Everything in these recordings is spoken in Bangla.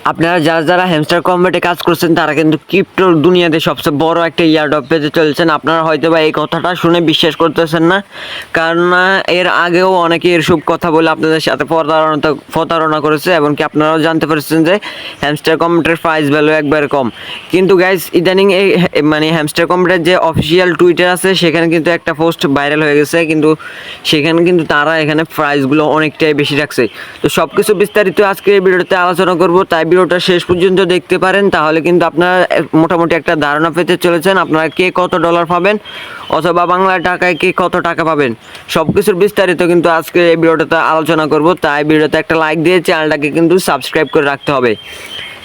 আপনারা যারা যারা হ্যামস্টার কম্বেটে কাজ করছেন তারা কিন্তু ক্রিপ্টোর দুনিয়াতে সবচেয়ে বড় একটা ইয়ারড্রপ পেতে চলেছেন। আপনারা হয়তো বা এই কথাটা শুনে বিশ্বাস করতেছেন না, কারণ এর আগেও অনেকে এরসব কথা বলে আপনাদের সাথে প্রতারণা করেছে এবং কি আপনারাও জানতে পারছেন যে হ্যামস্টার কম্বেটের প্রাইস ভ্যালু একবারে কম। কিন্তু গাইজ ইদানিং এই মানে হ্যামস্টার কম্বেটের যে অফিসিয়াল টুইটার আছে সেখানে কিন্তু একটা পোস্ট ভাইরাল হয়ে গেছে, কিন্তু সেখানে কিন্তু তারা এখানে প্রাইসগুলো অনেকটাই বেশি রাখছে। তো সব কিছু বিস্তারিত আজকে এই ভিডিওতে আলোচনা করব, তাই ভিডিওটা শেষ পর্যন্ত দেখতে পারেন, তাহলে কিন্তু আপনারা মোটামুটি একটা ধারণা পেতে চলেছেন আপনারা কে কত ডলার পাবেন অথবা বাংলা টাকায় কে কত টাকা পাবেন। সব কিছুর বিস্তারিত কিন্তু আজকে এই ভিডিওটাতে আলোচনা করব, তাই ভিডিওতে একটা লাইক দিয়ে চ্যানেলটাকে কিন্তু সাবস্ক্রাইব করে রাখতে হবে।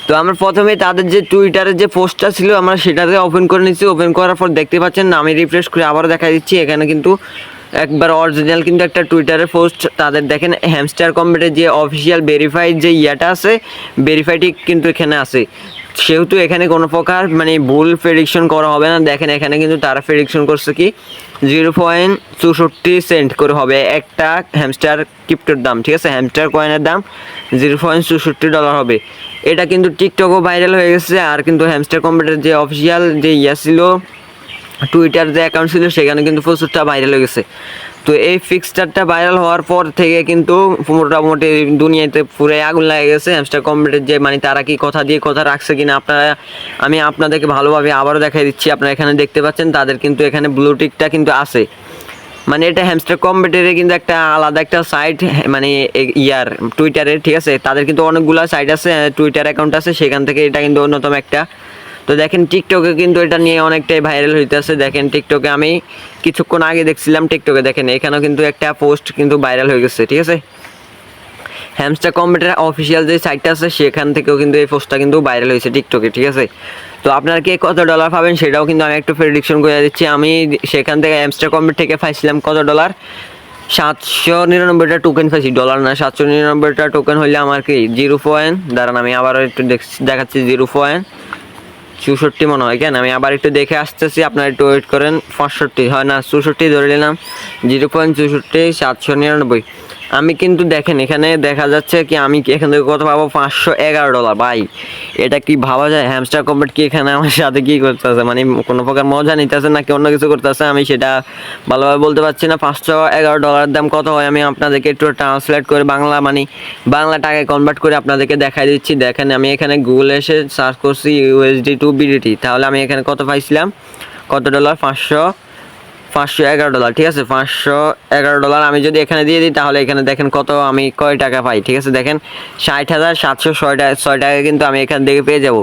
তো আমরা প্রথমে তাদের যে টুইটারের যে পোস্টটা ছিল আমরা সেটাতে ওপেন করে নিচ্ছি। ওপেন করার পর দেখতে পাচ্ছেন, আমি রিফ্রেশ করে আবার দেখা দিচ্ছি, এখানে কিন্তু একবার অরিজিনাল কিন্তু একটা টুইটারের পোস্ট তাদের দেখেন হ্যামস্টার কম্বেটের যে অফিসিয়াল ভেরিফাইড যে ইয়াটা আছে ভেরিফাইডই কিন্তু এখানে আছে, সেহেতু এখানে কোনো প্রকার মানে ভুল প্রেডিকশন করা হবে না। দেখেন এখানে কিন্তু তারা প্রেডিকশন করছে কি 0.64 করে হবে একটা হ্যামস্টার ক্রিপ্টোর দাম, ঠিক আছে, হ্যামস্টার কয়েনের দাম $0.64 হবে। এটা কিন্তু টিকটকও ভাইরাল হয়ে গেছে, আর কিন্তু হ্যামস্টার কম্বেটের যে অফিসিয়াল যে ইয়া ছিল টুইটার যে অ্যাকাউন্ট ছিল সেখানে কিন্তু প্রচুরটা ভাইরাল হয়ে গেছে। তো এই ফিক্সচারটা ভাইরাল হওয়ার পর থেকে কিন্তু মোটামুটি দুনিয়াতে পুরো আগুন লাগে গেছে হ্যামস্টার কম্বেটের যে মানে তারা কি কথা দিয়ে কথা রাখছে কিনা আমি আপনাদেরকে ভালোভাবে আবারও দেখাই দিচ্ছি। আপনারা এখানে দেখতে পাচ্ছেন তাদের কিন্তু এখানে ব্লু টিকটা কিন্তু আছে, মানে এটা হ্যামস্টার কম্বেটের কিন্তু একটা আলাদা একটা সাইট মানে ইয়ার টুইটারের, ঠিক আছে, তাদের কিন্তু অনেকগুলো সাইট আছে, টুইটার অ্যাকাউন্ট আছে, সেখান থেকে এটা কিন্তু অন্যতম একটা। তো দেখেন টিকটকে কিন্তু এটা নিয়ে অনেকটাই ভাইরাল হইতেছে। দেখেন টিকটকে আমি কিছুক্ষণ আগে দেখছিলাম, টিকটকে দেখেন এখানেও কিন্তু একটা পোস্ট কিন্তু ভাইরাল হয়ে গেছে, ঠিক আছে, হ্যামস্টার কম্বেটের অফিসিয়াল যে সাইটটা আছে সেখান থেকেও কিন্তু এই পোস্টটা কিন্তু ভাইরাল হয়েছে টিকটকে, ঠিক আছে। তো আপনারা কে কত ডলার পাবেন সেটাও কিন্তু আমি একটু প্রেডিকশন করে দিচ্ছি। আমি সেখান থেকে হ্যামস্টার কম্বেট থেকে পাইছিলাম কত ডলার, 799টা টোকেন পাইছি, ডলার না, 799টা টোকেন হইলে আমার কি 0. দাঁড়ান আমি আবার একটু দেখাচ্ছি, 0.64 মনে হয়, কেন আমি আবার একটু দেখে আসতেছি, আপনারা একটু ওয়েট করেন। 65 হয় না, 64 ধরে নিলাম, 0.64 799। আমি কিন্তু দেখেন এখানে দেখা যাচ্ছে কি আমি এখান থেকে কত পাবো, $511। ভাই এটা কি ভাবা যায়? হ্যামস্টার কম্বেট কি এখানে আমার সাথে কি করতেছে, মানে কোনো প্রকার মজা নিতেছে নাকি অন্য কিছু করতেছে, আমি সেটা ভালোভাবে বলতে পারছি না। $511 দাম কত হয় আমি আপনাদেরকে একটু ট্রান্সলেট করে বাংলা টাকায় কনভার্ট করে আপনাদেরকে দেখাই দিচ্ছি। দেখেন আমি এখানে গুগলে এসে সার্চ করছি USD টু BDT, তাহলে আমি এখানে কত পাইছিলাম, কত ডলার, $511, ঠিক আছে, $511 আমি যদি এখানে দিয়ে দিই তাহলে এখানে দেখেন কত আমি কয় টাকা পাই, ঠিক আছে, দেখেন 60,706 টাকা কিন্তু আমি এখান থেকে পেয়ে যাব।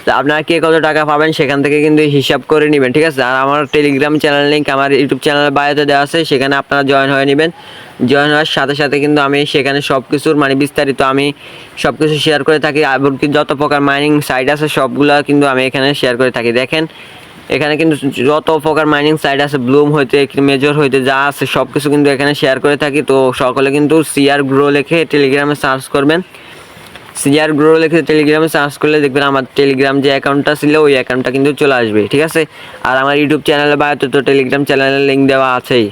তো আপনারা কে কত টাকা পাবেন সেখান থেকে কিন্তু হিসাব করে নেবেন, ঠিক আছে। আর আমার টেলিগ্রাম চ্যানেল লিঙ্ক আমার ইউটিউব চ্যানেলের বায়োতে দেওয়া আছে, সেখানে আপনারা জয়েন হয়ে নেবেন। জয়েন হওয়ার সাথে সাথে কিন্তু আমি সেখানে সব কিছুর মানে বিস্তারিত আমি সব কিছু শেয়ার করে থাকি, এমনকি যত প্রকার মাইনিং সাইট আছে সবগুলো কিন্তু আমি এখানে শেয়ার করে থাকি। দেখেন এখানে কিন্তু যত প্রকার মাইনিং সাইট আছে ব্লুম হইতে মেজর হইতে যা আছে সব কিছু কিন্তু এখানে শেয়ার করে থাকি। তো সকলে কিন্তু সিআর গ্রো লিখে টেলিগ্রামে সার্চ করবেন, সিআর গ্রো লিখে টেলিগ্রামে সার্চ করলে দেখবেন আমার টেলিগ্রাম যে অ্যাকাউন্টটা ছিল ওই অ্যাকাউন্টটা কিন্তু চলে আসবে, ঠিক আছে। আর আমার ইউটিউব চ্যানেলে বায়োতে তো টেলিগ্রাম চ্যানেলের লিঙ্ক দেওয়া আছেই।